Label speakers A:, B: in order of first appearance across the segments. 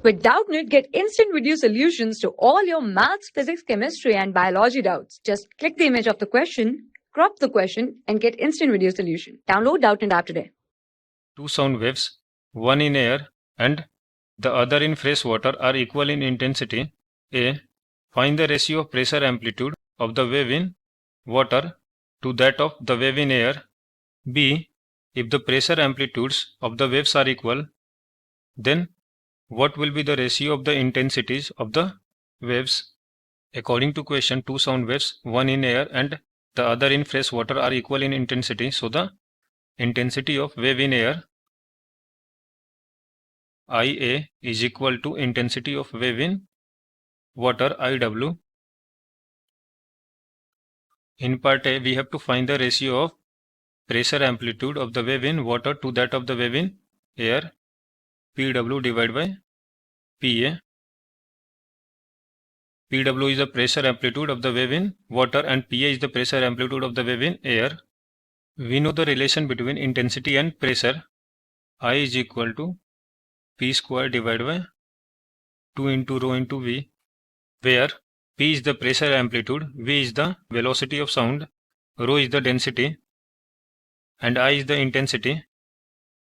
A: With Doubtnut, get instant video solutions to all your maths, physics, chemistry, and biology doubts. Just click the image of the question, crop the question, and get instant video solution. Download Doubtnut app today.
B: Two sound waves, one in air and the other in fresh water, are equal in intensity. A. Find the ratio of pressure amplitude of the wave in water to that of the wave in air. B. If the pressure amplitudes of the waves are equal, then what will be the ratio of the intensities of the waves? According to question, two sound waves, one in air and the other in fresh water, are equal in intensity. So the intensity of wave in air, IA, is equal to intensity of wave in water, IW. In part A, we have to find the ratio of pressure amplitude of the wave in water to that of the wave in air, PW divided by PA. PW is the pressure amplitude of the wave in water and PA is the pressure amplitude of the wave in air. We know the relation between intensity and pressure. I is equal to P square divided by 2 into rho into V, where P is the pressure amplitude, V is the velocity of sound, rho is the density, and I is the intensity.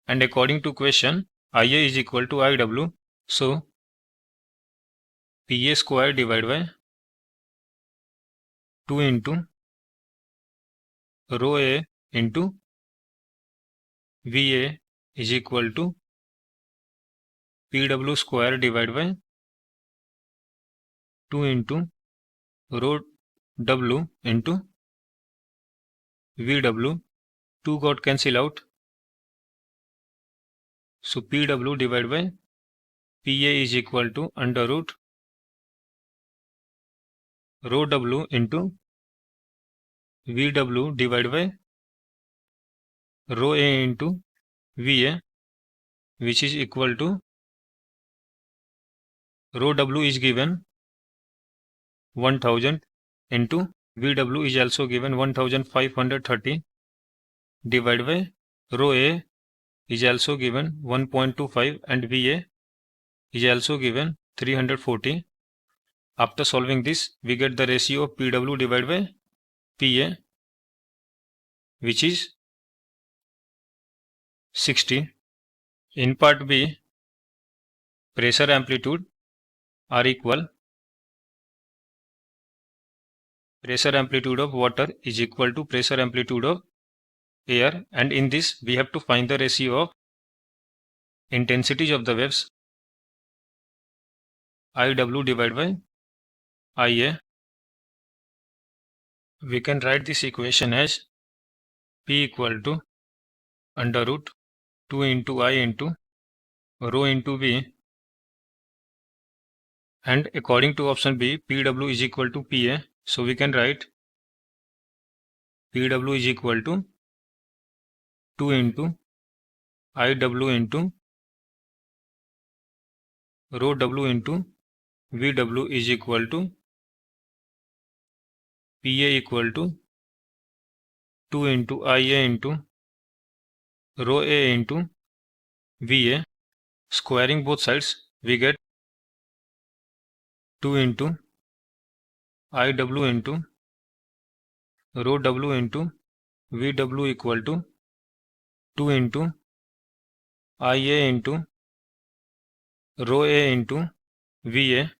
B: And according to question, IA is equal to IW. So PA square divided by 2 into rho A into VA is equal to PW square divided by 2 into rho W into VW. 2 got cancel out. So PW divided by PA is equal to under root rho W into VW divided by rho A into VA, which is equal to rho W is given 1000 into VW is also given 1530 divided by rho A is also given 1.25 and VA is also given 340. After solving this, we get the ratio of PW divided by PA, which is 60. In part B, pressure amplitude are equal. Pressure amplitude of water is equal to pressure amplitude of air, and in this we have to find the ratio of intensities of the waves, IW divided by IA. We can write this equation as P equal to under root 2 into I into rho into V, and according to option B, PW is equal to PA. So we can write PW is equal to 2 into IW into rho W into VW is equal to PA equal to 2 into IA into rho A into VA. Squaring both sides, we get 2 into IW into rho W into VW equal to 2 into IA into rho A into VA.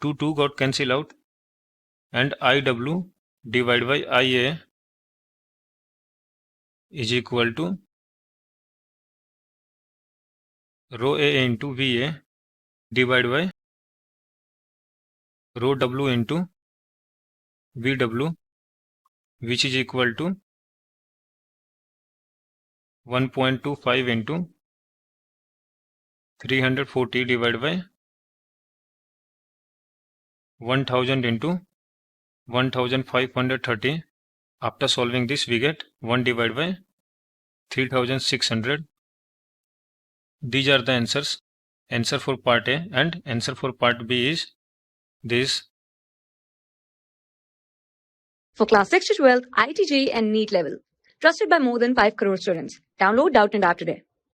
B: 2 got cancel out, and IW divided by IA is equal to rho A into VA divided by rho W into VW, which is equal to 1.25 into 340 divided by 1000 into 1530. After solving this, we get 1 divided by 3600. These are the answers. Answer for part A and answer for part B is this.
A: For class 6 to 12, IIT JEE and NEET level. Trusted by more than 5 crore students. Download Doubtnut app today.